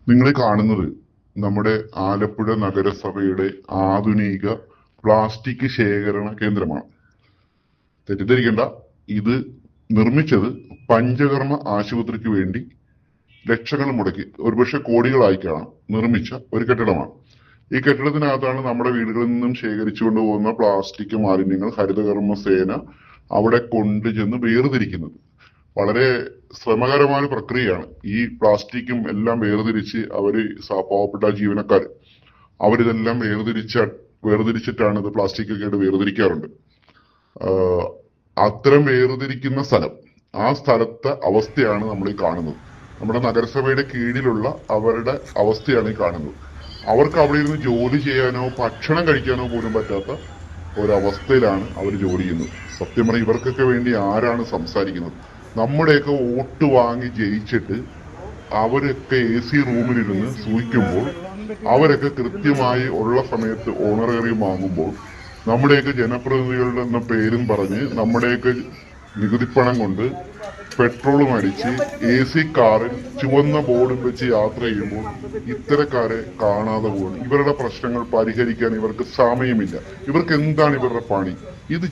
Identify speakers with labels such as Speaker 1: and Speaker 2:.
Speaker 1: നിങ്ങൾ കാണുന്നത് നമ്മുടെ ആലപ്പുഴ നഗരസഭയുടെ ആധുനിക പ്ലാസ്റ്റിക് ശേഖരണ കേന്ദ്രമാണ്. തെറ്റിദ്ധരിക്കേണ്ട, ഇത് നിർമ്മിച്ചത് പഞ്ചകർമ്മ ആശുപത്രിക്ക് വേണ്ടി ലക്ഷങ്ങൾ മുടക്കി, ഒരുപക്ഷെ കോടികളായി കാണാം, നിർമ്മിച്ച ഒരു കെട്ടിടമാണ്. ഈ കെട്ടിടത്തിനകത്താണ് നമ്മുടെ വീടുകളിൽ നിന്നും ശേഖരിച്ചുകൊണ്ട് പോകുന്ന പ്ലാസ്റ്റിക് മാലിന്യങ്ങൾ ഹരിതകർമ്മ സേന അവിടെ കൊണ്ടുചെന്ന് വേർതിരിക്കുന്നത്. വളരെ ശ്രമകരമായ ഒരു പ്രക്രിയയാണ്. ഈ പ്ലാസ്റ്റിക്കും എല്ലാം വേർതിരിച്ച് പാവപ്പെട്ട ജീവനക്കാർ അവരിതെല്ലാം വേർതിരിച്ചിട്ടാണ് ഇത് പ്ലാസ്റ്റിക് ഒക്കെ ആയിട്ട് വേർതിരിക്കാറുണ്ട്. അത്തരം വേർതിരിക്കുന്ന സ്ഥലം, ആ സ്ഥലത്തെ അവസ്ഥയാണ് നമ്മൾ ഈ കാണുന്നത്. നമ്മുടെ നഗരസഭയുടെ കീഴിലുള്ള അവരുടെ അവസ്ഥയാണ് ഈ കാണുന്നത്. അവർക്ക് അവിടെ ഇരുന്ന് ജോലി ചെയ്യാനോ ഭക്ഷണം കഴിക്കാനോ പോലും പറ്റാത്ത ഒരവസ്ഥയിലാണ് അവർ ജോലി ചെയ്യുന്നത്. സത്യം പറഞ്ഞാൽ ഇവർക്കൊക്കെ വേണ്ടി ആരാണ് സംസാരിക്കുന്നത്? നമ്മുടെയൊക്കെ വോട്ട് വാങ്ങി ജയിച്ചിട്ട് അവരൊക്കെ AC റൂമിലിരുന്ന് സൂഹിക്കുമ്പോൾ, അവരൊക്കെ കൃത്യമായി ഉള്ള സമയത്ത് ഓണറേറിയം വാങ്ങുമ്പോൾ, നമ്മുടെയൊക്കെ ജനപ്രതിനിധികളുടെ എന്ന പേരും പറഞ്ഞ് നമ്മുടെയൊക്കെ നികുതിപ്പണം കൊണ്ട് പെട്രോളും അടിച്ച് AC കാറിൽ ചുവന്ന ബോർഡും വെച്ച് യാത്ര ചെയ്യുമ്പോൾ ഇത്തരക്കാരെ കാണാതെ പോകുന്നു. ഇവരുടെ പ്രശ്നങ്ങൾ പരിഹരിക്കാൻ ഇവർക്ക് സമയമില്ല. ഇവർക്ക് എന്താണ് ഇവരുടെ പണി? ഇത്